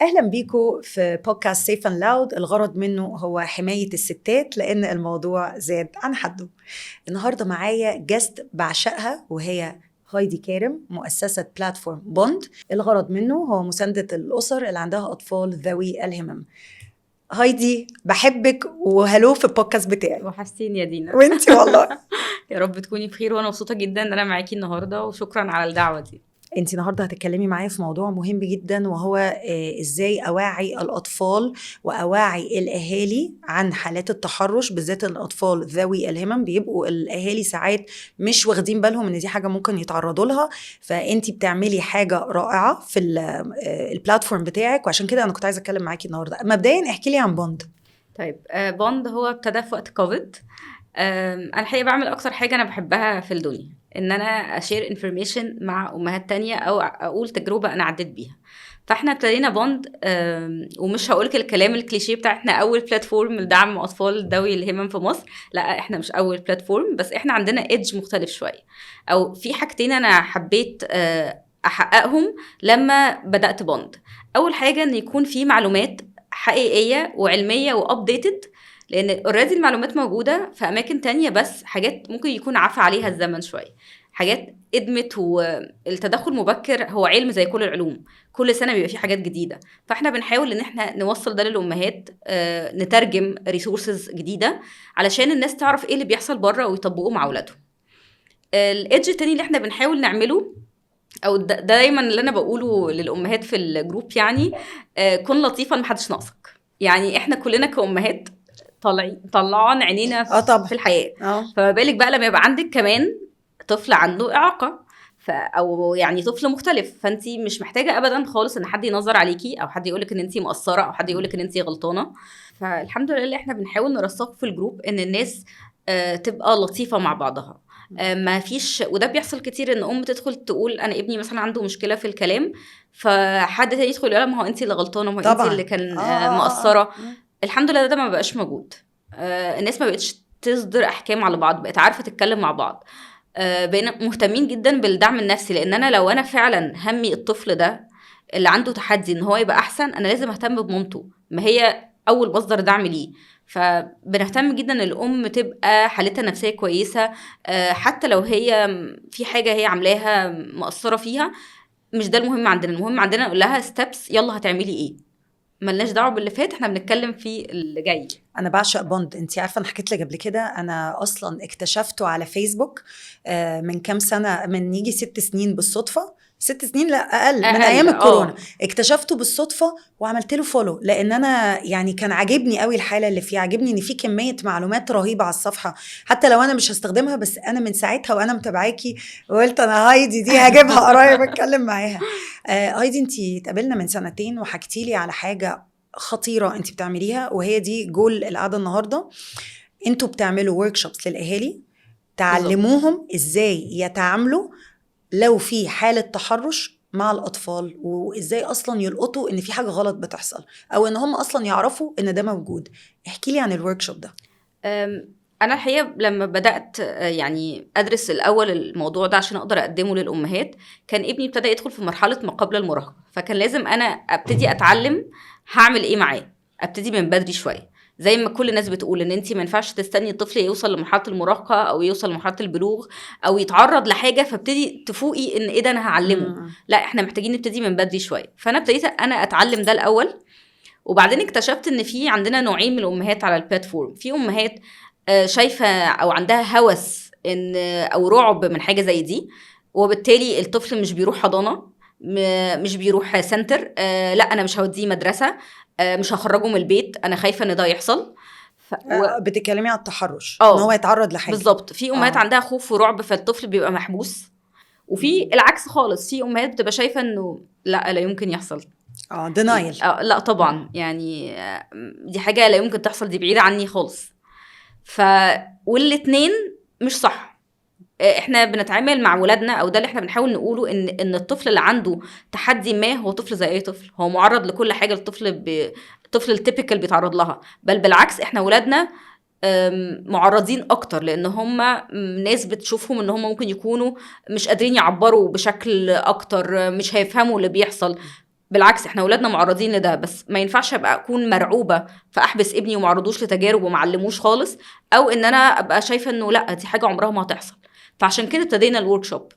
أهلا بيكم في بودكاست سيف اند لاود. الغرض منه هو حماية الستات لأن الموضوع زاد عن حده. النهاردة معايا جست بعشقها وهي هايدي كارم، مؤسسة بلاتفورم بوند. الغرض منه هو مساندة الأسر اللي عندها أطفال ذوي الهمم. هايدي بحبك وهلو في البودكاست بتاعي. وحشتيني يا دينا. وانتي والله. يا رب تكوني بخير، وانا مبسوطه جدا ان انا معاكي النهارده، وشكرا على الدعوه دي. انتي النهارده هتتكلمي معايا في موضوع مهم جدا، وهو ازاي اوعي الاطفال واوعي الاهالي عن حالات التحرش، بالذات الاطفال ذوي الهمم. بيبقوا الاهالي ساعات مش واخدين بالهم ان دي حاجه ممكن يتعرضوا لها، فانتي بتعملي حاجه رائعه في البلاتفورم بتاعك، وعشان كده انا كنت عايزه اتكلم معاكي النهارده. مبدئيا احكي لي عن بوند. طيب، بوند هو ابتدى في وقت كوفيد. انا الحقيقه بعمل اكتر حاجه انا بحبها في الدنيا، ان انا اشير انفورميشن مع امهات تانية او اقول تجربه انا عديت بيها. فاحنا ابتدينا بوند، ومش هقولك الكلام الكليشيه بتاع احنا اول بلاتفورم لدعم اطفال ذوي الهمم في مصر. لا، احنا مش اول بلاتفورم، بس احنا عندنا ايدج مختلف شويه، او في حاجتين انا حبيت احققهم لما بدات بوند. اول حاجه ان يكون في معلومات حقيقيه وعلميه وابديتد، لان اوريدي المعلومات موجوده في اماكن تانية، بس حاجات ممكن يكون عفى عليها الزمن شويه، حاجات ادمت. والتدخل المبكر هو علم زي كل العلوم، كل سنه بيبقى فيه حاجات جديده. فاحنا بنحاول ان احنا نوصل ده للامهات، نترجم ريسورسز جديده علشان الناس تعرف ايه اللي بيحصل بره ويطبقوه مع اولادهم. الايدج التاني اللي احنا بنحاول نعمله، او ده دايما اللي انا بقوله للامهات في الجروب، يعني كن لطيفه، محدش ناقصك. يعني احنا كلنا كأمهات طلعان عينينا طبعا. في الحياة. فما بالك بقى لما يبقى عندك كمان طفل عنده إعاقة، او يعني طفل مختلف، فانتي مش محتاجة ابدا خالص ان حد ينظر عليكي، او حد يقولك ان انتي مقصرة، او حد يقولك ان انتي غلطانة. فالحمد لله احنا بنحاول نرسخ في الجروب ان الناس تبقى لطيفة مع بعضها. ما فيش، وده بيحصل كتير، ان ام تدخل تقول انا ابني مثلا عنده مشكله في الكلام، فحد تاني يدخل يقول ما هو انت اللي غلطانه، ما هو انت اللي كان مقصره. الحمد لله ده ما بقاش موجود. الناس ما بقتش تصدر احكام على بعض، بقت عارفه تتكلم مع بعض. بقينا مهتمين جدا بالدعم النفسي، لان انا لو انا فعلا همي الطفل ده اللي عنده تحدي ان هو يبقى احسن، انا لازم اهتم بمامته، ما هي اول مصدر دعم ليه. فبنهتم جدا ان الام تبقى حالتها النفسيه كويسه، حتى لو هي في حاجه هي عاملاها مقصره فيها. مش ده المهم عندنا، المهم عندنا نقول لها ستيبس، يلا هتعملي ايه، ملناش دعوه باللي فات، احنا بنتكلم في اللي جاي. انا بعشق بوند. انتي عارفه انا حكيت لك قبل كده، انا اصلا اكتشفته على فيسبوك من كام سنه، من يجي 6 سنين بالصدفه. 6 سنين لا اقل من ايام الكورونا. اكتشفته بالصدفه وعملت له فولو، لان انا يعني كان عاجبني قوي الحاله اللي فيه، عاجبني ان في كميه معلومات رهيبه على الصفحه، حتى لو انا مش هستخدمها، بس انا من ساعتها وانا متابعاكي وقلت انا هايدي دي هجيبها قريب اتكلم معاها. هايدي انتي اتقابلنا من 2 سنين وحكيتي لي على حاجه خطيرة انت بتعمليها، وهي دي جول القعدة النهاردة. انتوا بتعملوا وركشوبس للأهالي، تعلموهم ازاي يتعاملوا لو في حالة تحرش مع الأطفال، وازاي أصلا يلقطوا ان في حاجة غلط بتحصل، او ان هم أصلا يعرفوا ان ده موجود. احكي لي عن الوركشوب ده. انا الحقيقه لما بدات يعني ادرس الاول الموضوع ده عشان اقدر اقدمه للامهات، كان ابني ابتدى يدخل في مرحله ما قبل المراهقه، فكان لازم انا ابتدي اتعلم هعمل ايه معاه، ابتدي من بدري شويه. زي ما كل الناس بتقول ان انت ما ينفعش تستني الطفل يوصل لمرحله المراهقه او يوصل لمرحله البلوغ او يتعرض لحاجه فابتدي تفوقي ان ايه ده انا هعلمه. لا، احنا محتاجين نبتدي من بدري شويه. فانا ابتديت انا اتعلم ده الاول، وبعدين اكتشفت ان في عندنا نوعين من الامهات على البلاتفورم. في امهات شايفه او عندها هوس ان او رعب من حاجه زي دي، وبالتالي الطفل مش بيروح حضانه، مش بيروح سنتر، لا انا مش هوديه مدرسه، مش هخرجه من البيت، انا خايفه ان ده يحصل. بتتكلمي عن التحرش، ان هو يتعرض لحاجه بالظبط. في امهات عندها خوف ورعب، فالطفل بيبقى محبوس. وفي العكس خالص، في امهات بتبقى شايفه انه لا يمكن يحصل. دينايل. لا طبعا، يعني دي حاجه لا يمكن تحصل، دي بعيده عني خالص. والاتنين مش صح. احنا بنتعامل مع ولادنا، او ده اللي احنا بنحاول نقوله، ان الطفل اللي عنده تحدي ما هو طفل زي اي طفل، هو معرض لكل حاجه الطفل التيبيكال بيتعرض لها. بل بالعكس، احنا ولادنا معرضين اكتر، لان هم ناس بتشوفهم ان هم ممكن يكونوا مش قادرين يعبروا بشكل اكتر، مش هيفهموا اللي بيحصل. بالعكس احنا اولادنا معرضين لده، بس ما ينفعش ابقى اكون مرعوبه فاحبس ابني ومعرضوش لتجارب ومعلموش خالص، او ان انا ابقى شايفه انه لا دي حاجه عمرها ما هتحصل. فعشان كده ابتدينا الورك شوب،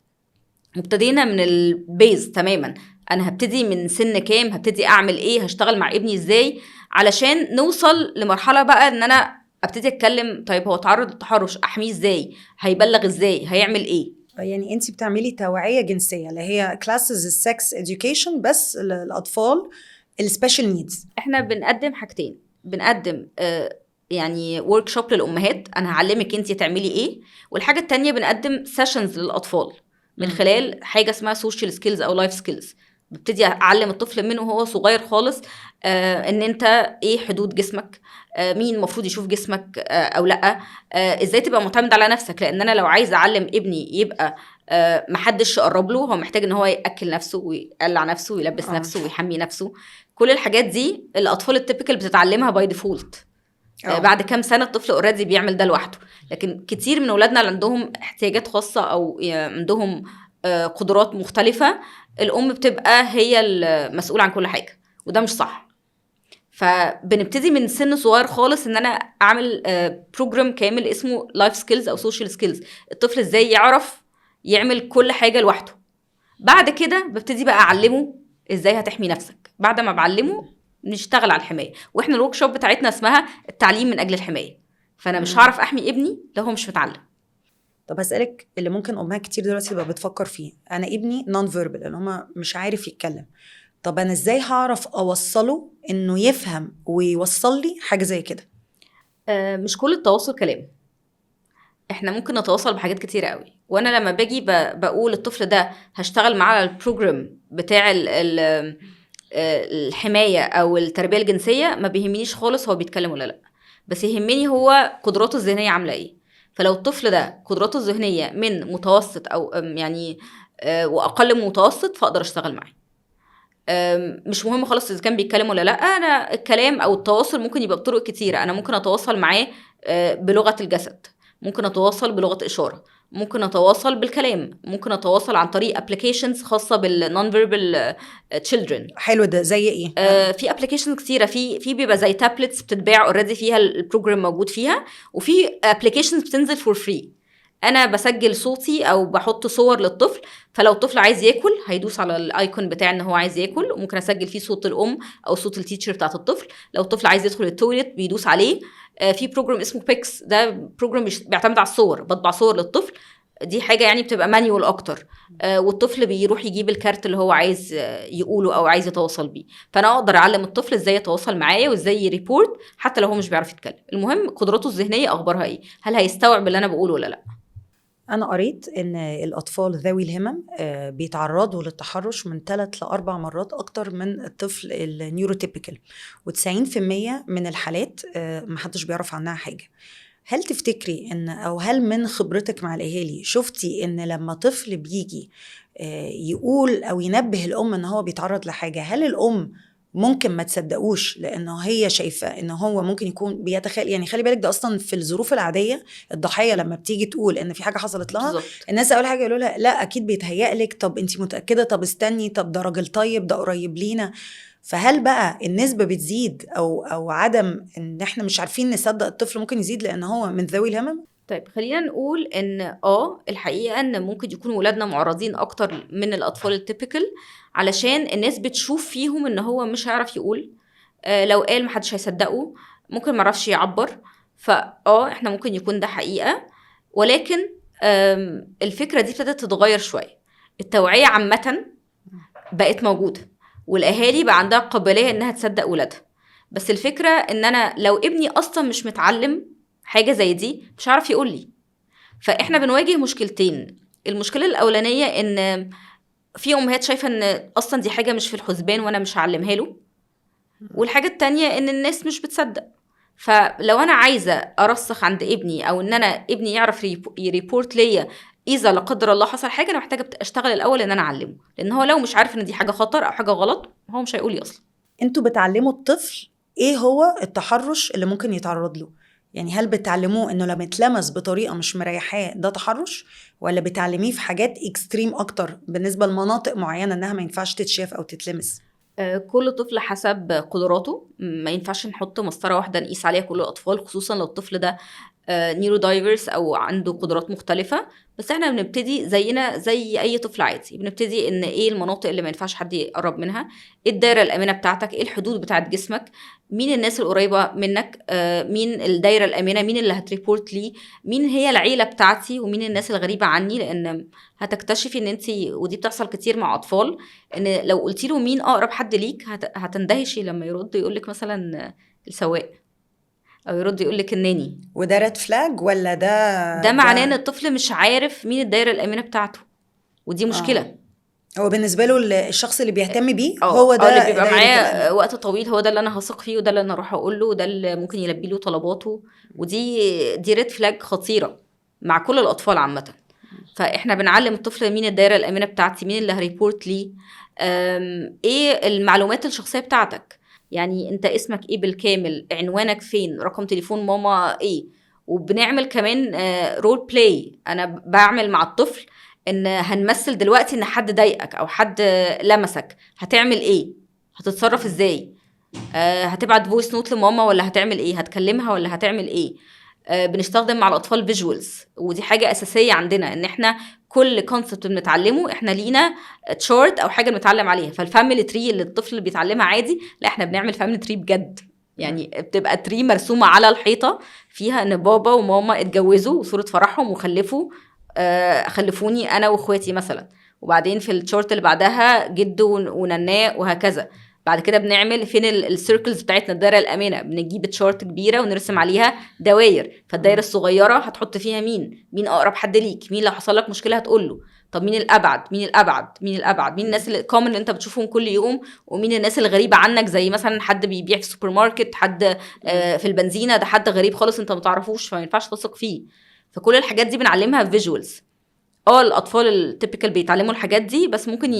وابتدينا من البيز تماما. انا هبتدي من سن كام، هبتدي اعمل ايه، هشتغل مع ابني ازاي، علشان نوصل لمرحله بقى ان انا ابتدي اتكلم طيب هو تعرض للتحرش احميه ازاي، هيبلغ ازاي، هيعمل ايه. يعني انت بتعملي توعية جنسية اللي هي كلاسز السكس education بس للأطفال السبيشال نيدز. احنا بنقدم حاجتين، بنقدم يعني ورك شوب للأمهات، أنا هعلمك انتي تعملي ايه، والحاجة التانية بنقدم سيشنز للأطفال من خلال حاجة اسمها سوشيال سكيلز أو لايف سكيلز. ببتدي أعلم الطفل منه وهو صغير خالص ان انت ايه حدود جسمك، مين المفروض يشوف جسمك او لا، ازاي تبقى معتمد على نفسك. لان انا لو عايزه اعلم ابني يبقى محدش يقرب له، هو محتاج ان هو ياكل نفسه ويقلع نفسه ويلبس نفسه ويحمي نفسه. كل الحاجات دي الاطفال التيبيكال بتتعلمها باي ديفولت. بعد كام سنه الطفل اوريدي بيعمل ده لوحده. لكن كتير من اولادنا اللي عندهم احتياجات خاصه او عندهم قدرات مختلفه، الام بتبقى هي المسؤوله عن كل حاجه، وده مش صح. فبنبتدي من سن صغير خالص ان انا اعمل بروجرام كامل اسمه لايف سكيلز او سوشيال سكيلز، الطفل ازاي يعرف يعمل كل حاجه لوحده. بعد كده ببتدي بقى اعلمه ازاي هتحمي نفسك. بعد ما بعلمه نشتغل على الحمايه، واحنا الورك شوب بتاعتنا اسمها التعليم من اجل الحمايه. فانا مش هعرف احمي ابني لو هو مش متعلم. طب هسألك اللي ممكن امهات كتير دلوقتي تبقى بتفكر فيه، انا ابني نون فيربال اللي هما مش عارف يتكلم، طب انا ازاي هعرف اوصله انه يفهم ويوصل لي حاجه زي كده؟ مش كل التواصل كلام، احنا ممكن نتواصل بحاجات كتيرة قوي. وانا لما باجي بقول الطفل ده هشتغل معاه على البروجرام بتاع الحماية او التربية الجنسية، ما بيهمنيش خالص هو بيتكلم ولا لا، بس يهمني هو قدراته الذهنية عاملة ايه. فلو الطفل ده قدراته الذهنية من متوسط او يعني واقل من متوسط، فاقدر اشتغل معاه. مش مهم خالص اذا كان بيتكلم ولا لا. انا الكلام او التواصل ممكن يبقى بطرق كتيره. انا ممكن اتواصل معاه بلغه الجسد، ممكن اتواصل بلغه اشاره، ممكن اتواصل بالكلام، ممكن اتواصل عن طريق ابلكيشنز خاصه بالنون فيربال تشيلدرن. حلو، ده زي ايه؟ في ابلكيشنز كتيره، في بيبقى زي تابلتس بتتباع اوريدي فيها البروجرام موجود فيها، وفي ابلكيشنز بتنزل فور فري. انا بسجل صوتي او بحط صور للطفل، فلو الطفل عايز ياكل هيدوس على الايكون بتاع ان هو عايز ياكل، وممكن اسجل فيه صوت الام او صوت التيتشر بتاعت الطفل. لو الطفل عايز يدخل التويليت بيدوس عليه. في بروجرام اسمه بيكس، ده بروجرام بيعتمد على الصور، بطبع صور للطفل، دي حاجه يعني بتبقى مانيوال اكتر. والطفل بيروح يجيب الكارت اللي هو عايز يقوله او عايز يتواصل بيه. فانا اقدر اعلم الطفل ازاي يتواصل معايا وازاي يريبورت حتى لو هو مش بيعرف يتكلم. المهم قدراته الذهنيه اخبارها ايه، هل هيستوعب اللي انا بقوله ولا لا. أنا قريت إن الأطفال ذوي الهمم بيتعرضوا للتحرش من 3 ل4 مرات أكتر من الطفل النيوروتيبيكال، و90% من الحالات محدش بيعرف عنها حاجة. هل تفتكري إن أو هل من خبرتك مع الأهالي شفتي إن لما طفل بيجي يقول أو ينبه الأم إن هو بيتعرض لحاجة، هل الأم ممكن ما تصدقوش لانه هي شايفه ان هو ممكن يكون بيتخيل؟ يعني خلي بالك ده اصلا في الظروف العاديه الضحيه لما بتيجي تقول ان في حاجه حصلت لها بالظبط. الناس اول حاجه يقولوا لها لا اكيد بيتهيألك، طب انت متاكده، طب استني، طب ده راجل طيب، ده قريب لينا. فهل بقى النسبه بتزيد او عدم ان احنا مش عارفين نصدق الطفل ممكن يزيد لان هو من ذوي الهمم؟ طيب خلينا نقول ان الحقيقه ان ممكن يكون ولادنا معرضين اكتر من الاطفال التيبيكال، علشان الناس بتشوف فيهم ان هو مش هيعرف يقول، لو قال محدش هيصدقه، ممكن ما يعرفش يعبر. احنا ممكن يكون ده حقيقه، ولكن الفكره دي ابتدت تتغير شويه. التوعيه عامه بقت موجوده، والاهالي بقى عندها قابليه انها تصدق ولادها. بس الفكره ان انا لو ابني اصلا مش متعلم حاجه زي دي مش عارف يقول لي. فاحنا بنواجه مشكلتين. المشكله الاولانيه ان في امهات شايفه ان اصلا دي حاجه مش في الحسبان وانا مش هعلمها له، والحاجه التانية ان الناس مش بتصدق. فلو انا عايزه ارسخ عند ابني او ان انا ابني يعرف يريبورت ليا اذا لا قدر الله حصل حاجه، انا محتاجه اشتغل الاول ان انا اعلمه، لان هو لو مش عارف ان دي حاجه خطر او حاجه غلط هو مش هيقول لي اصلا. انتوا بتعلموا الطفل ايه هو التحرش اللي ممكن يتعرض له؟ يعني هل بتعلموه انه لما اتلمس بطريقه مش مريحاه ده تحرش، ولا بتعلميه في حاجات اكستريم اكتر بالنسبه لمناطق معينه انها ما ينفعش تتشاف او تتلمس؟ كل طفل حسب قدراته، ما ينفعش نحط مسطرة واحدة نقيس عليها كل الأطفال، خصوصا لو الطفل ده نيرو دايفرس أو عنده قدرات مختلفة. بس احنا بنبتدي زينا زي أي طفل عادي، بنبتدي إن إيه المناطق اللي ما ينفعش حد يقرب منها، إيه الدايرة الآمنة بتاعتك، إيه الحدود بتاعت جسمك، مين الناس القريبة منك، مين الدايرة الآمنة، مين اللي هتريبورت لي، مين هي العيلة بتاعتي، ومين الناس الغريبة عني. لأن هتكتشفي إن انتي، ودي بتحصل كتير مع أطفال، ان لو قلت له مين اقرب حد ليك هتندهشي لما يرد يقول لك مثلا السواق، او يرد يقول لك الناني. وده ريد فلاج ولا ده معناه ان الطفل مش عارف مين الدايره الامنه بتاعته، ودي مشكله. هو بالنسبه له الشخص اللي بيهتم بيه هو ده اللي بيبقى دايرة معاه الأمان. وقت طويل، هو ده اللي انا هثق فيه، وده اللي انا اروح اقول له، وده اللي ممكن يلبي له طلباته. ودي ريد فلاج خطيره مع كل الاطفال عامه. فاحنا بنعلم الطفل مين الدايره الامنه بتاعتي، مين اللي هريبورت لي، ايه المعلومات الشخصيه بتاعتك، يعني انت اسمك ايه بالكامل، عنوانك فين، رقم تليفون ماما ايه. وبنعمل كمان رول بلاي، انا بعمل مع الطفل ان هنمثل دلوقتي ان حد ضايقك او حد لمسك، هتعمل ايه، هتتصرف ازاي، هتبعت فويس نوت لماما ولا هتعمل ايه، هتكلمها ولا هتعمل ايه. بنستخدم مع الاطفال فيجوالز، ودي حاجه اساسيه عندنا، ان احنا كل كونسبت بنتعلمه احنا لينا تشارت او حاجه بنتعلم عليها. فالفاميلي تري اللي الطفل بيتعلمها عادي، لا احنا بنعمل فاميلي تري بجد، يعني بتبقى تري مرسومه على الحيطه فيها ان بابا وماما اتجوزوا وصوره فرحهم وخلفوا، خلفوني انا واخواتي مثلا، وبعدين في الشورت اللي بعدها جده ونناه وهكذا. بعد كده بنعمل فين السيركلز بتاعتنا، الدايره الامنه، بنجيب تشارت كبيره ونرسم عليها دواير. فالدايره الصغيره هتحط فيها مين اقرب حد ليك، مين لو حصل لك مشكله هتقول له. طب مين الابعد، مين الناس اللي كومن اللي انت بتشوفهم كل يوم، ومين الناس الغريبه عنك، زي مثلا حد بيبيع في السوبر ماركت، حد في البنزينه، ده حد غريب خالص انت ما تعرفوش فما ينفعش تثق فيه. فكل الحاجات دي بنعلمها فيجوالز. الاطفال التيبيكال بيتعلموا الحاجات دي، بس ممكن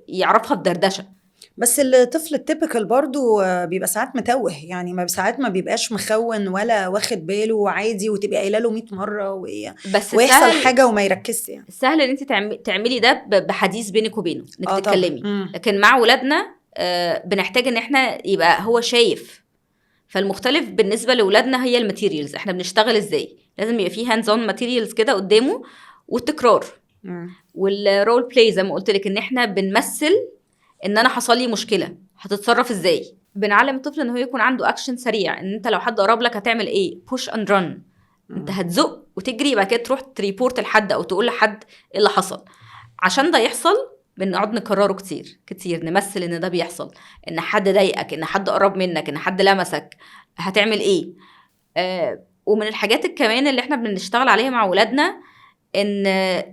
يعرفها بدردشه. بس الطفل التيبيكال برضو بيبقى ساعات متوه، يعني ساعات ما بيبقاش مخون ولا واخد باله عادي، وتبقى قايله له 100 مره بس ويحصل حاجه وما يركزش يعني. سهل ان انت تعملي ده بحديث بينك وبينه، انك تتكلمي. طبعا. لكن مع ولادنا بنحتاج ان احنا يبقى هو شايف. فالمختلف بالنسبه لاولادنا هي الماتيريالز، احنا بنشتغل ازاي، لازم يبقى فيه هاندز اون ماتيريالز كده قدامه، والتكرار والرول بلاي زي ما قلت لك، ان احنا بنمثل ان انا حصل لي مشكله هتتصرف ازاي. بنعلم الطفل ان هو يكون عنده اكشن سريع، ان انت لو حد قرب لك هتعمل ايه، بوش اند رن. انت هتزق وتجري، بعد كده تروح تريبورت لحد او تقول لحد ايه اللي حصل. عشان ده يحصل بنقعد نكرره كتير كتير، نمثل ان ده بيحصل، ان حد ضايقك، ان حد قرب منك، ان حد لمسك، هتعمل ايه. ومن الحاجات كمان اللي احنا بنشتغل عليها مع ولادنا ان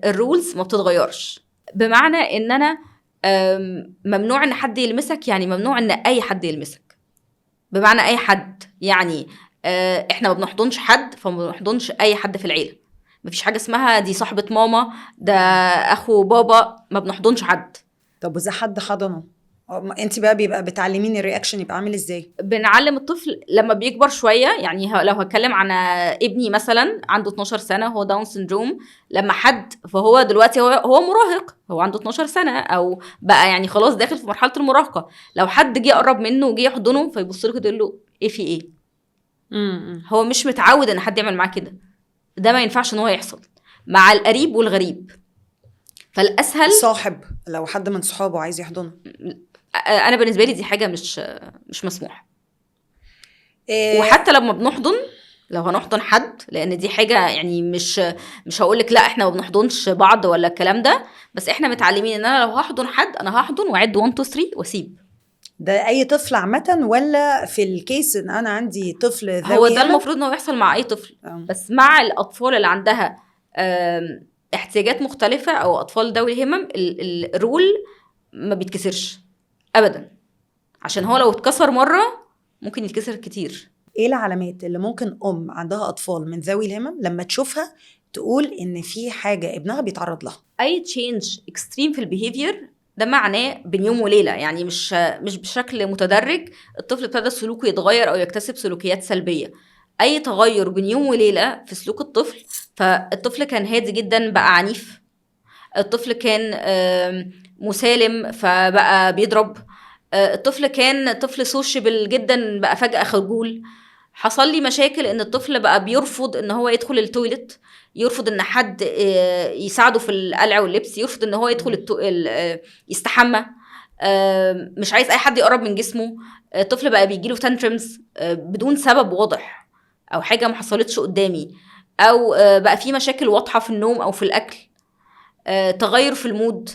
الرولز ما بتتغيرش. بمعنى ان انا ممنوع ان حد يلمسك، يعني ممنوع ان اي حد يلمسك. بمعنى اي حد، يعني احنا ما بنحضنش حد، فما بنحضنش اي حد في العيله. مفيش حاجه اسمها دي صاحبه ماما، ده اخو بابا، ما بنحضنش حد. طب واذا حد حضنه، انت بقى بيبقى بتعلمين الرياكشن يبقى عامل ازاي؟ بنعلم الطفل لما بيكبر شويه، يعني لو هتكلم عن ابني مثلا عنده 12 سنه، هو داون سيندروم. لما حد، فهو دلوقتي هو مراهق، هو عنده 12 سنه او بقى يعني خلاص داخل في مرحله المراهقه. لو حد جه قرب منه وجه يحضنه، فيبص له كده يقول له ايه في ايه. هو مش متعود ان حد يعمل معاه كده، ده ما ينفعش ان هو يحصل مع القريب والغريب. فالاسهل صاحب، لو حد من صحابه عايز يحضنه، انا بالنسبه لي دي حاجه مش مسموحه. وحتى لما بنحضن، لو هنحضن حد، لان دي حاجه يعني مش هقول لك لا احنا ما بنحضنش بعض ولا الكلام ده، بس احنا متعلمين ان انا لو هحضن حد انا هحضن واعد 1 2 3 واسيب. ده اي طفل عامه ولا في الكيس ان انا عندي طفل ذوي هو ده المفروض انه يحصل مع اي طفل. بس مع الاطفال اللي عندها احتياجات مختلفه او اطفال ذوي الهمم، الرول ما بيتكسرش ابدا، عشان هو لو اتكسر مره ممكن يتكسر كتير. ايه العلامات اللي ممكن عندها اطفال من ذوي الهمم لما تشوفها تقول ان في حاجه ابنها بيتعرض لها؟ اي تشينج اكستريم في البيهيفير ده معناه بين يوم وليله، يعني مش بشكل متدرج الطفل ابتدى سلوكه يتغير او يكتسب سلوكيات سلبيه. اي تغير بين يوم وليله في سلوك الطفل، فالطفل كان هادي جدا بقى عنيف، الطفل كان مسالم فبقى بيضرب، الطفل كان طفل سوشيبل جدا بقى فجأة خجول. حصل لي مشاكل ان الطفل بقى بيرفض ان هو يدخل التويلت، يرفض ان حد يساعده في القلع واللبس، يرفض ان هو يدخل يستحمى، مش عايز اي حد يقرب من جسمه. الطفل بقى بيجيله تانترمز بدون سبب واضح او حاجه ما حصلتش قدامي، او بقى في مشاكل واضحه في النوم او في الاكل، تغير في المود.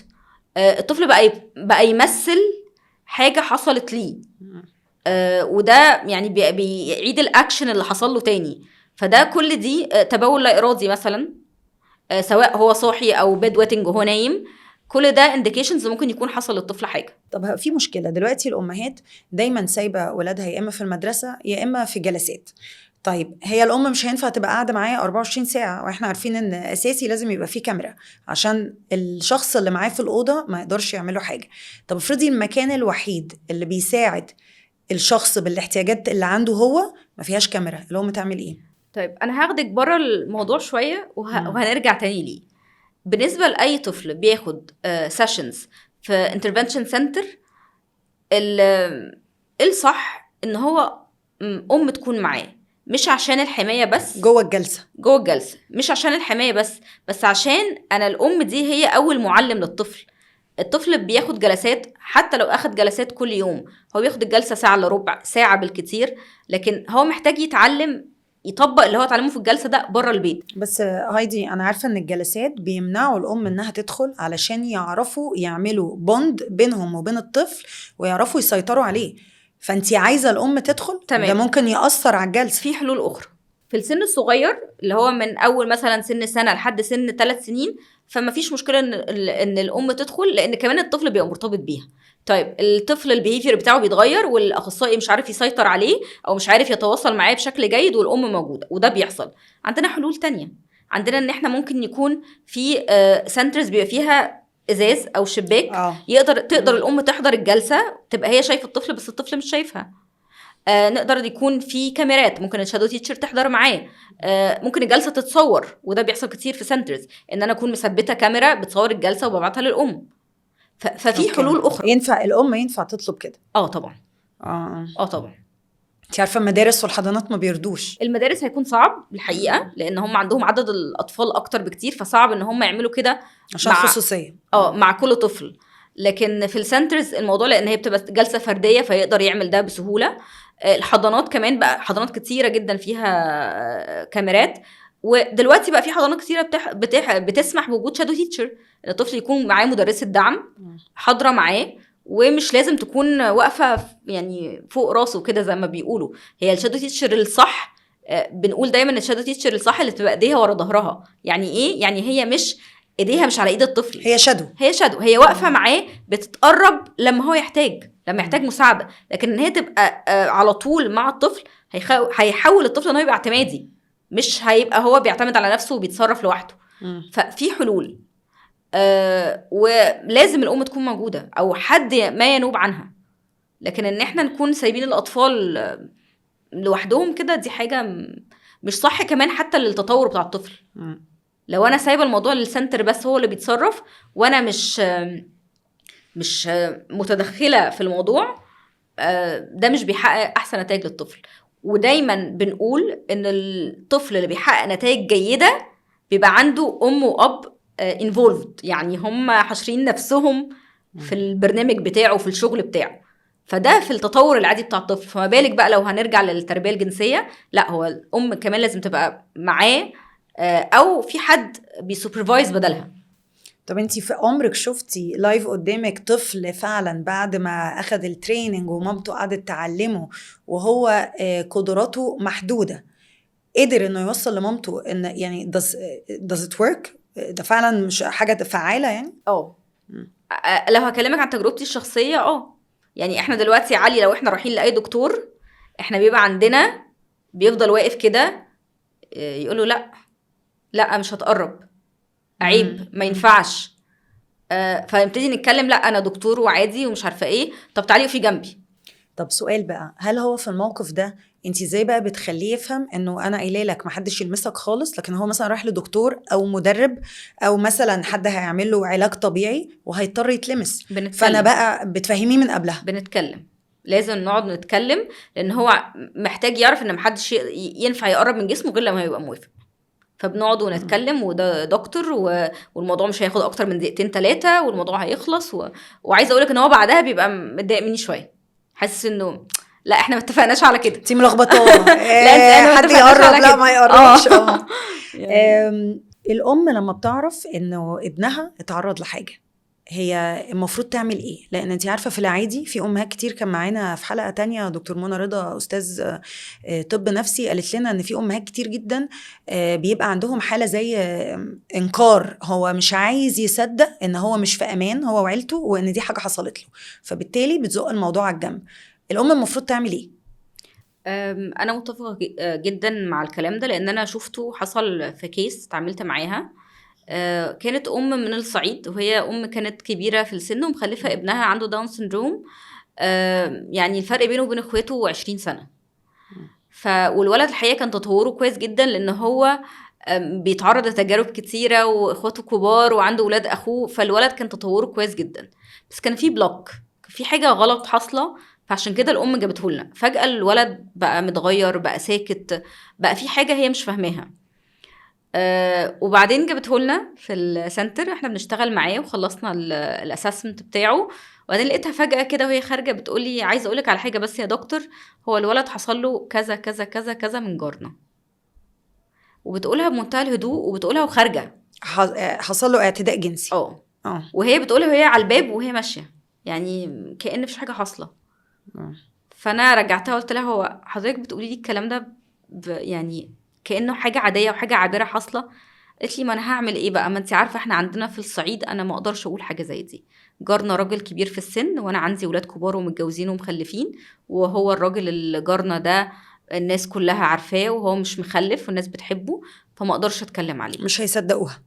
الطفل بقى يمثل حاجه حصلت ليه، وده يعني بيعيد الاكشن اللي حصل له تاني. فده كل دي تبول لا ارادي مثلا، سواء هو صاحي او بيد ويتنج وهو نايم، كل ده انديكيشنز ممكن يكون حصل للطفل حاجه. طب في مشكله دلوقتي، الامهات دايما سايبه ولادها يا اما في المدرسه يا اما في جلسات. طيب هي الام مش هينفع تبقى قاعده معاه 24 ساعه، واحنا عارفين ان اساسي لازم يبقى فيه كاميرا عشان الشخص اللي معاه في الاوضه ما يقدرش يعمل له حاجه. طب افرضي المكان الوحيد اللي بيساعد الشخص بالاحتياجات اللي عنده هو ما فيهاش كاميرا، الام تعمل ايه؟ طيب انا هاخدك بره الموضوع شويه وهنرجع تاني ليه. بالنسبه لاي طفل بياخد سيشنز في انترفنشن سنتر، الصح ان هو ام تكون معاه، مش عشان الحمايه بس جوه الجلسه، مش عشان الحمايه بس عشان انا الام دي هي اول معلم للطفل. الطفل بياخد جلسات، حتى لو اخد جلسات كل يوم هو بياخد الجلسه ساعه الا ربع ساعه بالكتير، لكن هو محتاج يتعلم يطبق اللي هو اتعلمه في الجلسه ده بره البيت. بس هايدي انا عارفه ان الجلسات بيمنعوا الام انها تدخل علشان يعرفوا يعملوا بوند بينهم وبين الطفل ويعرفوا يسيطروا عليه، فانتي عايزه الام تدخل؟ تمام. ده ممكن ياثر على الجلسه. في حلول اخرى في السن الصغير اللي هو من اول مثلا سن سنه لحد سن 3 سنين، فما فيش مشكله ان الام تدخل، لان كمان الطفل بيبقى مرتبط بيها. طيب الطفل البيهيفير بتاعه بيتغير والاخصائي مش عارف يسيطر عليه او مش عارف يتواصل معاه بشكل جيد والام موجوده، وده بيحصل. عندنا حلول تانية، عندنا ان احنا ممكن يكون في سنترز بيبقى فيها ازاز او شباك، تقدر الام تحضر الجلسه تبقى هي شايفه الطفل بس الطفل مش شايفها. نقدر يكون في كاميرات، ممكن الشادو تيتشر تحضر معاه. ممكن الجلسه تتصور، وده بيحصل كتير في سنترز، ان انا اكون مثبته كاميرا بتصور الجلسه وببعتها للام. ففي حلول اخرى. ينفع الام ينفع تطلب كده؟ طبعا. طبعا. انت عارفه المدارس والحضانات ما بيردوش. المدارس هيكون صعب الحقيقه، لان هم عندهم عدد الاطفال اكتر بكتير، فصعب ان هم يعملوا كده عشان خصوصيه مع كل طفل. لكن في السنترز الموضوع لان هي بتبقى جلسه فرديه فيقدر يعمل ده بسهوله. الحضانات كمان بقى حضانات كتيره جدا فيها كاميرات، ودلوقتي بقى في حضانات كتيره بتسمح بوجود شادو تيتشر، ان الطفل يكون معاه مدرسه دعم حاضره معاه، ومش لازم تكون واقفه يعني فوق راسه كده زي ما بيقولوا. هي الشادو تيتشر الصح، بنقول دايما ان الشادو تيتشر الصح اللي تبقى ايديها ورا ظهرها. يعني ايه؟ يعني هي مش ايديها مش على ايد الطفل، هي شادو، هي واقفه معاه بتتقرب لما هو يحتاج مساعده. لكن ان هي تبقى على طول مع الطفل هيحول الطفل ان هو يبقى اعتمادي، مش هيبقى هو بيعتمد على نفسه وبيتصرف لوحده. ففي حلول، ولازم الام تكون موجوده او حد ما ينوب عنها. لكن ان احنا نكون سايبين الاطفال لوحدهم كده دي حاجه مش صح، كمان حتى للتطور بتاع الطفل. لو انا سايبه الموضوع للسنتر بس هو اللي بيتصرف وانا مش متدخله في الموضوع، ده مش بيحقق احسن نتائج للطفل. ودايما بنقول ان الطفل اللي بيحقق نتائج جيده بيبقى عنده ام واب involved، يعني هم حاشرين نفسهم في البرنامج بتاعه في الشغل بتاعه. فده في التطور العادي بتاع الطفل، فما بالك بقى لو هنرجع للتربيه الجنسيه، لا هو الام كمان لازم تبقى معاه او في حد بيسوبرفايز بدلها. طب انتي في عمرك شفتي لايف قدامك طفل فعلا بعد ما اخذ التريننج ومامته قعدت تعلمه وهو قدراته محدوده قدر انه يوصل لمامته ان يعني does it work؟ ده فعلا مش حاجه فعاله يعني؟ لو هكلمك عن تجربتي الشخصيه يعني احنا دلوقتي علي لو احنا رايحين لاي دكتور، احنا بيبقى عندنا بيفضل واقف كده يقوله لا مش هتقرب، عيب، ما ينفعش. فنبتدي نتكلم، لا انا دكتور وعادي ومش عارفه ايه، طب تعالي في جنبي. طب سؤال بقى، هل هو في الموقف ده انت ازاي بقى بتخليه يفهم انه انا قايله لك محدش يلمسك خالص، لكن هو مثلا رايح لدكتور او مدرب او مثلا حد هيعمل له علاج طبيعي وهيضطر يتلمس، فانا بقى بتفهميه من قبلها؟ بنتكلم، لازم نقعد نتكلم، لان هو محتاج يعرف ان محدش ينفع يقرب من جسمه غير لما يبقى موافق. فبنقعد ونتكلم، وده دكتور والموضوع مش هياخد اكتر من 2-3 دقايق والموضوع هيخلص وعايزه اقولك ان هو بعدها بيبقى متضايق مني شويه، حاسس انه لا احنا ما اتفقناش على كده، انت ملخبطاه. لا حد يقرب لا ما يقربش. يعني. الام لما بتعرف انه ابنها اتعرض لحاجه، هي المفروض تعمل ايه؟ لان انت عارفه في العادي في امهات كتير، كان معانا في حلقه تانية دكتور منى رضا استاذ طب نفسي قالت لنا ان في امهات كتير جدا بيبقى عندهم حاله زي انكار، هو مش عايز يصدق ان هو مش في امان هو وعيلته وان دي حاجه حصلت له، فبالتالي بتزق الموضوع على الجنب. الام المفروض تعمل ايه؟ انا متفقه جدا مع الكلام ده، لان انا شفته حصل في كيس اتعاملت معاها. كانت من الصعيد، وهي كانت كبيره في السن ومخلفه ابنها عنده داون سيندروم. يعني الفرق بينه وبين اخواته 20 سنه. والولد الحقيقه كان تطوره كويس جدا، لان هو بيتعرض لتجارب كتيره واخواته كبار وعنده ولاد اخوه، فالولد كان تطوره كويس جدا، بس كان في بلوك، في حاجه غلط حاصله، فعشان كده الام جابته لنا. فجاه الولد بقى متغير، بقى ساكت، بقى في حاجه هي مش فاهماها. وبعدين جابته لنا في السنتر، احنا بنشتغل معاه وخلصنا الاسسمنت بتاعه، وبعدين لقيتها فجأة كده وهي خارجة بتقولي عايزة اقولك على حاجة بس يا دكتور، هو الولد حصل له كذا كذا كذا كذا من جارنا، وبتقولها بمنتهى الهدوء وبتقولها وخارجة. حصل له اعتداء جنسي. وهي بتقولها وهي على الباب وهي ماشية، يعني كأن مفيش حاجة حاصلة. فانا رجعتها قلت لها هو حضرتك بتقولي لي الكلام ده يعني كأنه حاجة عادية وحاجة عابرة حاصلة؟ قالت لي ما انا هعمل ايه بقى، ما انت عارفه احنا عندنا في الصعيد انا ما اقدرش اقول حاجه زي دي، جارنا راجل كبير في السن وانا عندي ولاد كبار ومتجوزين ومخلفين، وهو الراجل اللي جارنا ده الناس كلها عارفاه وهو مش مخلف والناس بتحبه، فما اقدرش اتكلم عليه. مش هيصدقوها.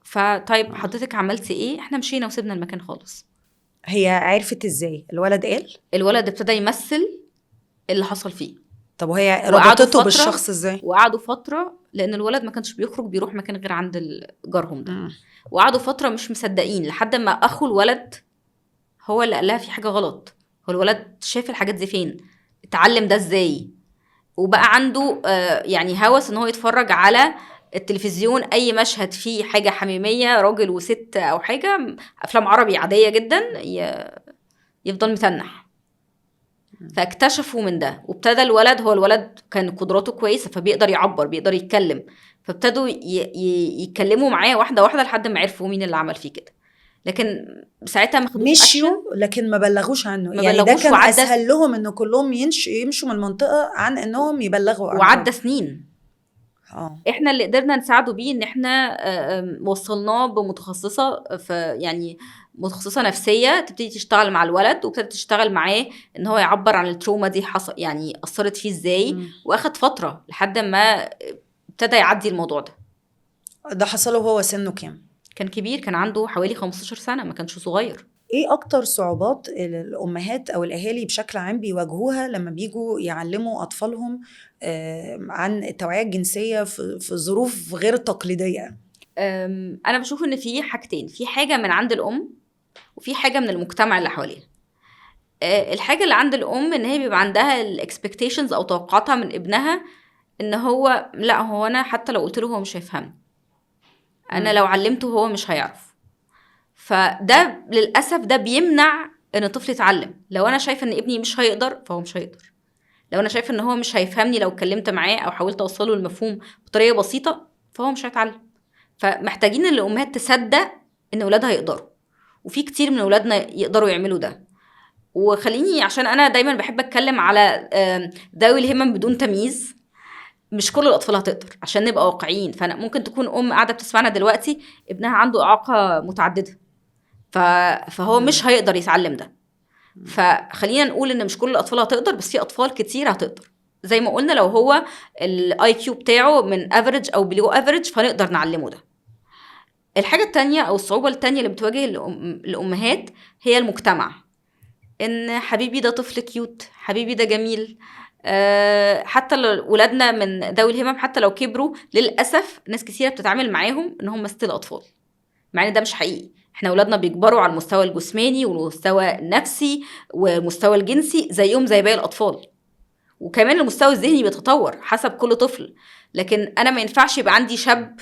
فطيب حضرتك عملتي ايه؟ احنا مشينا وسيبنا المكان خالص. هي عرفت ازاي؟ الولد قال؟ الولد ابتدى يمثل اللي حصل فيه. طب وهي ربطته بالشخص ازاي؟ وقعدوا فتره، لان الولد ما كانش بيخرج بيروح مكان غير عند جارهم ده. وقعدوا فتره مش مصدقين، لحد ما اخو الولد هو اللي قال لها في حاجه غلط، هو الولد شاف الحاجات دي فين، اتعلم ده ازاي، وبقى عنده يعني هوس ان هو يتفرج على التلفزيون اي مشهد فيه حاجه حميميه راجل وست او حاجه افلام عربي عاديه جدا يفضل متنح. فاكتشفوا من ده، وابتدى الولد كان قدراته كويسه، فبيقدر يعبر بيقدر يتكلم، فابتدوا يتكلموا معاه واحده واحده لحد ما عرفوا مين اللي عمل فيه كده. لكن ساعتها ما خدوش مشيوا، لكن ما بلغوش عنه. يعني ده كان اسهل لهم انه كلهم يمشوا من المنطقه عن انهم يبلغوا عنه. وعدى سنين. احنا اللي قدرنا نساعده بيه ان احنا وصلناه بمتخصصه، يعني متخصصه نفسيه تبتدي تشتغل مع الولد، وابتدت تشتغل معاه ان هو يعبر عن التروما دي حصل يعني اثرت فيه ازاي. واخد فتره لحد ما ابتدى يعدي الموضوع ده حصله وهو سنه كام؟ كان كبير، كان عنده حوالي 15 سنه، ما كانش صغير. ايه اكتر صعوبات الامهات او الاهالي بشكل عام بيواجهوها لما بيجوا يعلموا اطفالهم عن التوعية الجنسية في ظروف غير تقليدية؟ انا بشوف ان في حاجتين، في حاجة من عند الام وفي حاجة من المجتمع اللي حواليها. الحاجة اللي عند الام ان هي بيبقى عندها الاكسبكتيشنز او توقعاتها من ابنها، ان هو لا، هو انا حتى لو قلت له هو مش هيفهمني، انا لو علمته هو مش هيعرف. فده للأسف ده بيمنع ان الطفل يتعلم. لو انا شايفه ان ابني مش هيقدر فهو مش هيقدر، لو انا شايفه ان هو مش هيفهمني لو اتكلمت معاه او حاولت اوصله المفهوم بطريقه بسيطه فهو مش هيتعلم. فمحتاجين ان الامهات تصدق ان اولادها يقدروا، وفي كتير من اولادنا يقدروا يعملوا ده. وخليني عشان انا دايما بحب اتكلم على ذوي الهمم بدون تمييز، مش كل الاطفال هتقدر عشان نبقى واقعيين. فانا ممكن تكون قاعده بتسمعنا دلوقتي ابنها عنده اعاقه متعدده، فهو مش هيقدر يتعلم ده. فخلينا نقول ان مش كل الاطفال هتقدر، بس في اطفال كتير هتقدر. زي ما قلنا لو هو الاي كيو بتاعه من افريج او بلو افريج فنقدر نعلمه ده. الحاجه التانية او الصعوبه التانية اللي بتواجه الامهات هي المجتمع. ان حبيبي ده طفل كيوت، حبيبي ده جميل. حتى لو ولادنا من ذوي الهمم حتى لو كبروا للاسف ناس كثيره بتتعامل معاهم ان هم ستيل اطفال، مع ان ده مش حقيقي. احنا ولادنا بيكبروا على المستوى الجسماني والمستوى النفسي والمستوى الجنسي زيهم زي باقي الاطفال، وكمان المستوى الذهني بيتطور حسب كل طفل. لكن انا ما ينفعش يبقى عندي شاب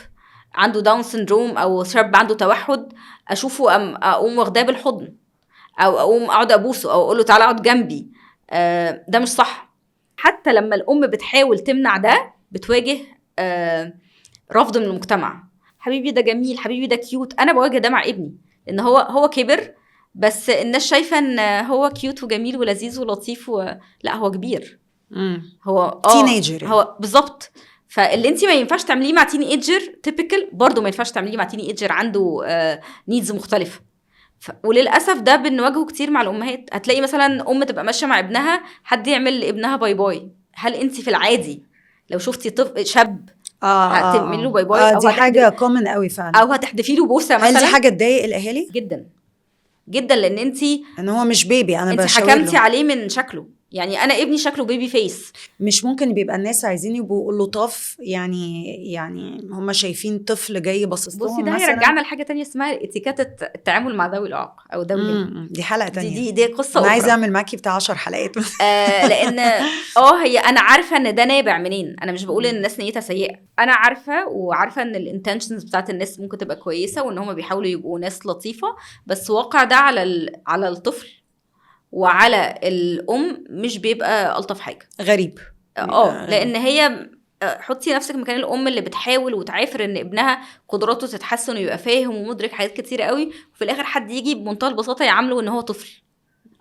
عنده داون سيندروم او شاب عنده توحد اشوفه اقوم واخداه بالحضن او اقوم اقعد ابوسه او اقول له تعالى اقعد جنبي. ده مش صح. حتى لما الام بتحاول تمنع ده بتواجه رفض من المجتمع. حبيبي ده جميل، حبيبي ده كيوت. انا بواجه ده مع ابني لان هو كبر، بس الناس شايفه ان هو كيوت وجميل ولذيذ ولطيف لا هو كبير. هو تينيجر هو بالظبط. فاللي انت ما ينفعش تعمليه مع تيني ايجر تيبيكال برضه ما ينفعش تعمليه مع تيني ايجر عنده نيدز مختلفه. وللاسف ده بنواجهه كتير مع الامهات. هتلاقي مثلا ام تبقى ماشيه مع ابنها، حد يعمل لابنها باي باي. هل انت في العادي لو شفتي شاب هتعمل له باي باي؟ دي حاجه كومن قوي فعلا. او هتحدفي له بوسه مثلا. هل دي حاجه تضايق الاهالي؟ جدا جدا، لان انت ان هو مش بيبي، انا انت حكمتي عليه من شكله. يعني انا ابني شكله بيبي فيس. مش ممكن بيبقى الناس عايزين يبقوا لطاف، يعني هم شايفين طفل جاي باصص لهم بصي ده هيرجعنا لحاجه تانية اسمها اتيكيت التعامل مع ذوي الاعاقه او ذوي الهمم. دي حلقه تانية. دي قصه انا اخرى. عايزه اعمل معاكي بتاع 10 حلقات. لان هي انا عارفه ان ده نابع منين. انا مش بقول ان الناس نيتها سيئه، انا عارفه ان الانتنشنز بتاعت الناس ممكن تبقى كويسه وان هم بيحاولوا يبقوا ناس لطيفه، بس واقع ده على الطفل وعلى الام مش بيبقى الطف حاجه. غريب. لان هي حطي نفسك مكان الام اللي بتحاول وتعافر ان ابنها قدراته تتحسن ويبقى فاهم ومدرك حاجات كتيره قوي، وفي الاخر حد يجي بمنتهى البساطه يعامله ان هو طفل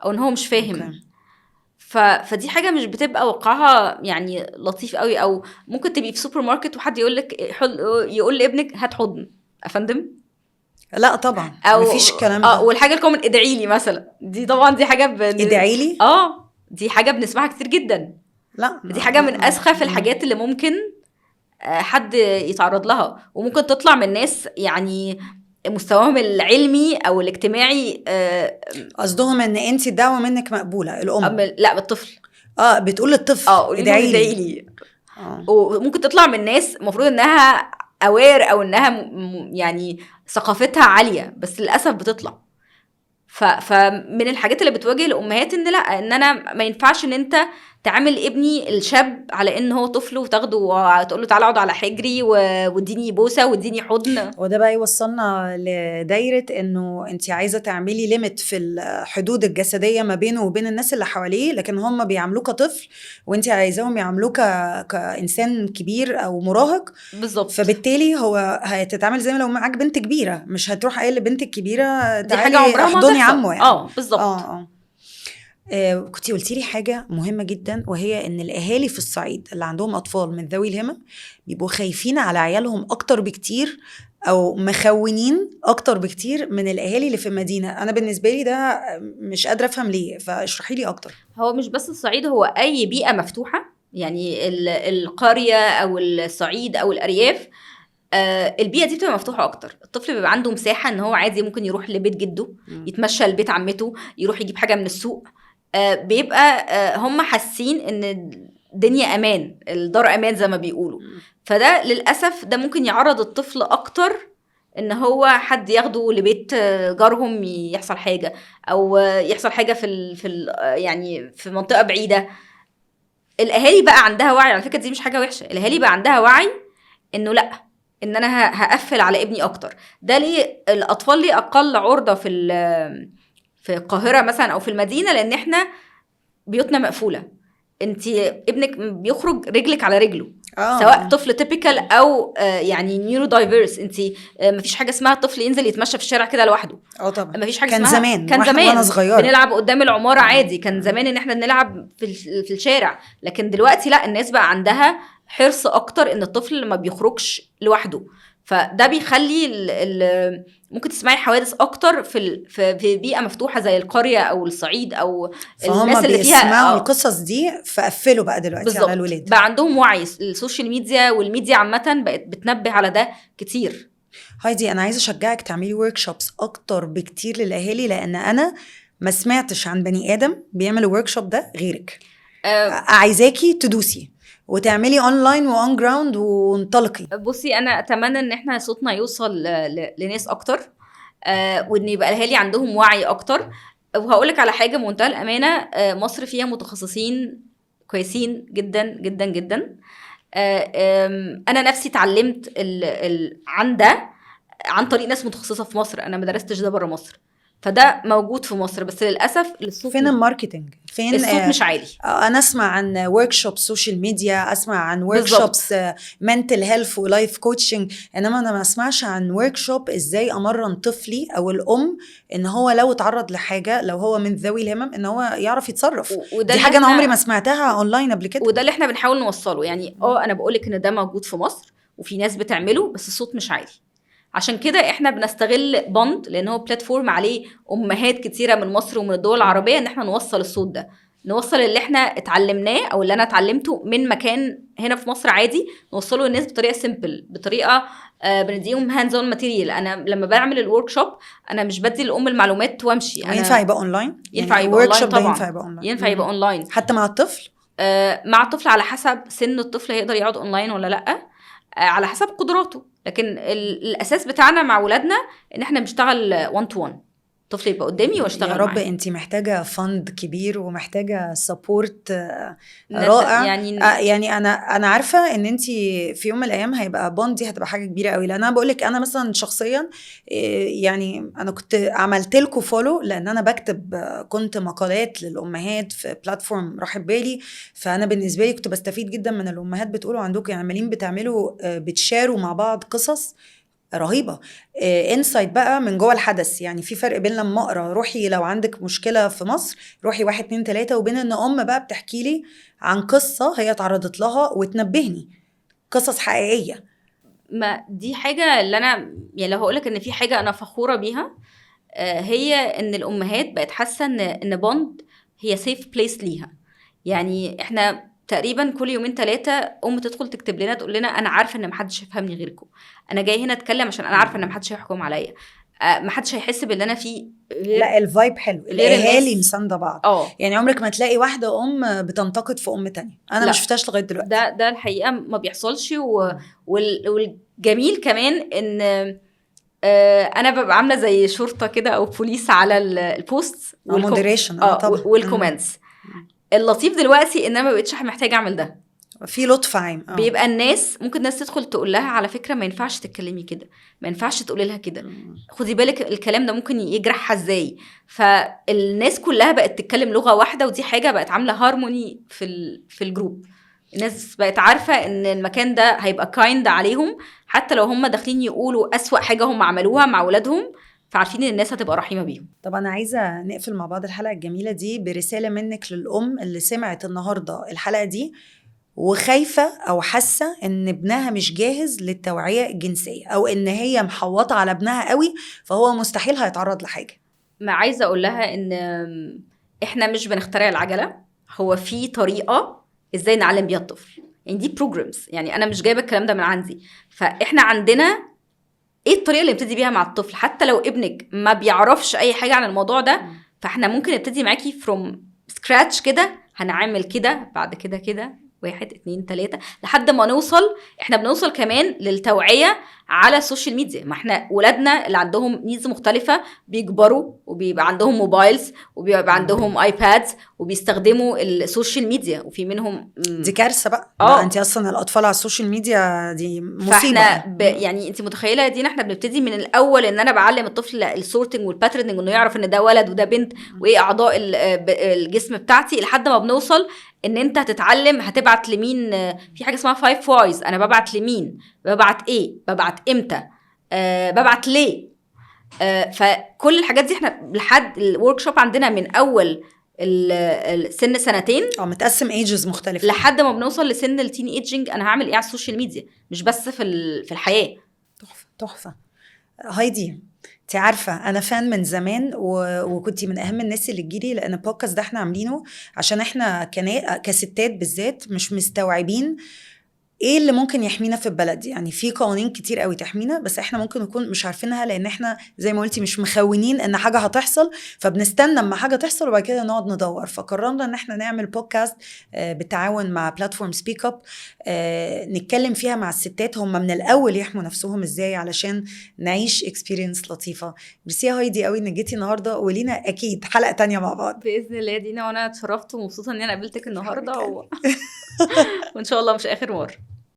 او ان هو مش فاهم. فدي حاجه مش بتبقى وقعها يعني لطيف قوي. او ممكن تبقي في سوبر ماركت وحد يقول لابنك هات حضن افندم. لا طبعا مفيش الكلام ده. والحاجه الكومن ادعي لي مثلا، دي طبعا دي حاجه ادعي لي. دي حاجه بنسمعها كتير جدا. لا دي حاجه من اسخف الحاجات اللي ممكن حد يتعرض لها، وممكن تطلع من ناس يعني مستواهم العلمي او الاجتماعي قصدهم ان انت الدعوه منك مقبوله. الام لا بالطفل بتقول للطفل ادعي لي. وممكن تطلع من ناس المفروض انها اوير او انها يعني ثقافتها عاليه، بس للاسف بتطلع. فمن الحاجات اللي بتواجه الامهات ان لا، ان انا ما ينفعش ان انت تعامل ابني الشاب على ان هو طفل وتاخده وتقول له تعالى اقعد على حجري واديني بوسه واديني حضن. وده بقى يوصلنا لدايره انه انت عايزه تعملي ليميت في الحدود الجسديه ما بينه وبين الناس اللي حواليه، لكن هم بيعاملوه كطفل وانت عايزاهم يعاملوه كانسان كبير او مراهق. بالظبط. فبالتالي هو هتتعامل زي ما لو معاك بنت كبيره، مش هتروح قايل لبنت الكبيره دي حاجه عمرها ما احضني عمه يعني. بالظبط. كنتي قلتي لي حاجة مهمة جدا، وهي ان الاهالي في الصعيد اللي عندهم اطفال من ذوي الهمم بيبقوا خايفين على عيالهم اكتر بكتير او مخونين اكتر بكتير من الاهالي اللي في المدينة. انا بالنسبة لي ده مش قادرة افهم ليه، فاشرحي لي اكتر. هو مش بس الصعيد، هو اي بيئة مفتوحة، يعني القرية او الصعيد او الارياف، البيئة دي بتبقى مفتوحة أكتر. الطفل بيبقى عنده مساحة إن هو عادي ممكن يروح لبيت جده، يتمشى لبيت عمته، يروح يجيب حاجة من السوق. بيبقى هم حاسين إن الدنيا أمان، الدار أمان زي ما بيقولوا. فده للأسف ده ممكن يعرض الطفل أكتر إن هو حد ياخده لبيت جارهم يحصل حاجة، أو يحصل حاجة يعني في منطقة بعيدة. الأهالي بقى عندها وعي، على فكرة دي مش حاجة وحشة. الأهالي بقى عندها وعي إنه لأ، ان انا هقفل على ابني اكتر. ده ليه الاطفال ليه اقل عرضه في القاهره مثلا او في المدينه؟ لان احنا بيوتنا مقفوله. انت ابنك بيخرج رجلك على رجله، سواء طفل تيبيكال او يعني نيورو دايفيرس. انت مفيش حاجه اسمها طفل ينزل يتمشى في الشارع كده لوحده. طبعا مفيش حاجه كان اسمها زمان. كان زمان وانا صغيره بنلعب قدام العماره عادي. كان زمان ان احنا بنلعب في الشارع. لكن دلوقتي لا، الناس بقى عندها حرص اكتر ان الطفل ما بيخرجش لوحده. فده بيخلي ممكن تسمعي حوادث اكتر في بيئه مفتوحه زي القريه او الصعيد او الناس اللي فيها بيسمعوا القصص دي، فقفلوا بقى دلوقتي بالزبط. على الولاد بقى عندهم وعي. السوشيال ميديا والميديا عامه بقت بتنبه على ده كتير. هايدي انا عايزه اشجعك تعملي ورك شوبس اكتر بكتير للاهالي، لان انا ما سمعتش عن بني ادم بيعمل الوركشوب ده غيرك. عايزاكي تدوسي وتعملي اونلاين وان جراوند وانطلقي. بصي انا اتمنى ان احنا صوتنا يوصل لناس اكتر، وان يبقى الاهالي عندهم وعي اكتر. وهقولك على حاجه بمنتهى الامانه، مصر فيها متخصصين كويسين جدا جدا جدا. انا نفسي اتعلمت عن ده عن طريق ناس متخصصه في مصر، انا ما درستش ده بره مصر، فده موجود في مصر، بس للاسف الصوت فين الماركتينج؟ فين الصوت مش عالي. انا اسمع عن ورك شوب سوشيال ميديا، اسمع عن ورك شوبس منتل هيلث ولايف كوتشنج، انما انا ما اسمعش عن ورك شوب ازاي امرن طفلي او الام ان هو لو اتعرض لحاجه، لو هو من ذوي الهمم، ان هو يعرف يتصرف. دي حاجه انا عمري ما سمعتها اونلاين قبل كده، وده اللي احنا بنحاول نوصله. يعني انا بقولك ان ده موجود في مصر وفي ناس بتعمله، بس الصوت مش عالي. عشان كده احنا بنستغل بوند، لان هو بلاتفورم عليه امهات كتيره من مصر ومن الدول العربيه، ان احنا نوصل الصوت ده، نوصل اللي احنا اتعلمناه او اللي انا اتعلمته من مكان هنا في مصر عادي، نوصله للناس بطريقه سيمبل، بطريقه بنديهم هاندز اون ماتيريال. انا لما بعمل الورك شوب انا مش بدي الام المعلومات وامشي. انا ينفع يبقى اونلاين؟ ينفع يبقى اونلاين طبعا، ينفع يبقى اونلاين حتى مع الطفل. مع الطفل على حسب سن الطفل هيقدر يقعد اونلاين ولا لا، على حسب قدراته. لكن الاساس بتاعنا مع ولادنا ان احنا بنشتغل 1 to 1، طفل يبقى قدامي واشتغل يا رب معاه. انتي محتاجه فند كبير ومحتاجه سبورت رائع. يعني انا عارفه ان انتي في يوم من الايام هيبقى بوند دي هتبقى حاجه كبيره قوي. لان انا بقولك انا مثلا شخصيا يعني انا كنت عملت لكم فولو لان انا بكتب كنت مقالات للامهات في بلاتفورم رحب بالي، فانا بالنسبه لي كنت بستفيد جدا من الامهات بتقولوا عندكم يعني عمالين بتعملوا بتشاروا مع بعض قصص رهيبه، انسايت بقى من جوه الحدث. يعني في فرق بين لما اقرا روحي لو عندك مشكله في مصر روحي 1 2 3، وبين ان ام بقى بتحكي لي عن قصه هي تعرضت لها وتنبهني، قصص حقيقيه. ما دي حاجه اللي انا يعني لو هقولك ان في حاجه انا فخوره بيها، هي ان الامهات بقت حاسه ان بوند هي سيف بليس ليها. يعني احنا تقريبا كل 2 3 تدخل تكتب لنا تقول لنا انا عارفه ان محدش يفهمني غيركم، انا جاي هنا اتكلم عشان انا عارفه ان محدش هيحكم عليا، محدش هيحس باللي انا فيه. لا الفايب حلو، الاهالي مسانده بعض. يعني عمرك ما تلاقي واحده بتنتقد في ام تانية، انا ما شفتهاش لغايه دلوقتي. ده الحقيقه ما بيحصلش. والجميل كمان ان انا ببقى عامله زي شرطه كده او بوليس على البوست والمودريشن والكومنتس. اللطيف دلوقتي ان انا ما بقتش محتاجه اعمل ده، في لطف عام. بيبقى الناس ممكن ناس تدخل تقول لها على فكره ما ينفعش تتكلمي كده، ما ينفعش تقولي لها كده، خدي بالك الكلام ده ممكن يجرحها ازاي. فالناس كلها بقت تتكلم لغه واحده، ودي حاجه بقت عامله هارموني في الجروب. الناس بقت عارفه ان المكان ده هيبقى كايند عليهم، حتى لو هم داخلين يقولوا اسوأ حاجه هم عملوها مع ولادهم، فعارفين ان الناس هتبقى رحيمه بيهم. طب انا عايزه نقفل مع بعض الحلقه الجميله دي برساله منك للام اللي سمعت النهارده الحلقه دي وخايفه او حاسه ان ابنها مش جاهز للتوعيه الجنسيه، او ان هي محوطه على ابنها قوي فهو مستحيل هيتعرض لحاجه. ما عايزه اقول لها ان احنا مش بنخترع العجله، هو في طريقه ازاي نعلم بيها الطفل. يعني دي بروجرامز، يعني انا مش جايبه الكلام ده من عندي، فاحنا عندنا ايه الطريقه اللي نبتدي بيها مع الطفل. حتى لو ابنك ما بيعرفش اي حاجه عن الموضوع ده، فاحنا ممكن نبتدي معاكي فروم سكراتش كده، هنعمل كده بعد كده كده 1 2 3 لحد ما نوصل. احنا بنوصل كمان للتوعيه على السوشيال ميديا. ما احنا ولادنا اللي عندهم نيدز مختلفه بيكبروا وبيبقى عندهم موبايلز وبيبقى عندهم ايبادز وبيستخدموا السوشيال ميديا، وفي منهم دي كارثه بقى. انت اصلا الاطفال على السوشيال ميديا دي مصيبه. فاحنا يعني انت متخيله دينا احنا بنبتدي من الاول ان انا بعلم الطفل السورتنج والباترنج، انه يعرف ان ده ولد وده بنت وايه اعضاء الجسم بتاعتي، لحد ما بنوصل ان انت هتتعلم هتبعت لمين. في حاجه اسمها 5 وايز، انا ببعت لمين، ببعت ايه، ببعت امتى، ببعت ليه. فكل الحاجات دي احنا لحد الورك شوب عندنا من اول السن 2 متقسم ايجز مختلفه لحد ما بنوصل لسن التين ايجينج. انا هعمل ايه على السوشيال ميديا، مش بس في الحياه. تحفه. هايدي انت عارفه انا فان من زمان وكنتي من اهم الناس اللي تجيلي، لان البودكاست ده احنا عاملينه عشان احنا كستات بالذات مش مستوعبين ايه اللي ممكن يحمينا في البلد؟ يعني في قوانين كتير قوي تحمينا، بس احنا ممكن نكون مش عارفينها، لان احنا زي ما قلتي مش مخونين ان حاجه هتحصل، فبنستنى اما حاجه تحصل وبعد كده نقعد ندور. فقررنا ان احنا نعمل بودكاست بالتعاون مع بلاتفورم سبيك اب، نتكلم فيها مع الستات هم من الاول يحموا نفسهم ازاي علشان نعيش اكسبيرينس لطيفه. ميرسي يا هايدي قوي انك جيتي النهارده، ولينا اكيد حلقه تانية مع بعض باذن الله دينا، وانا اتشرفت ومبسوطه ان انا قابلتك النهارده وان شاء الله مش اخر مره.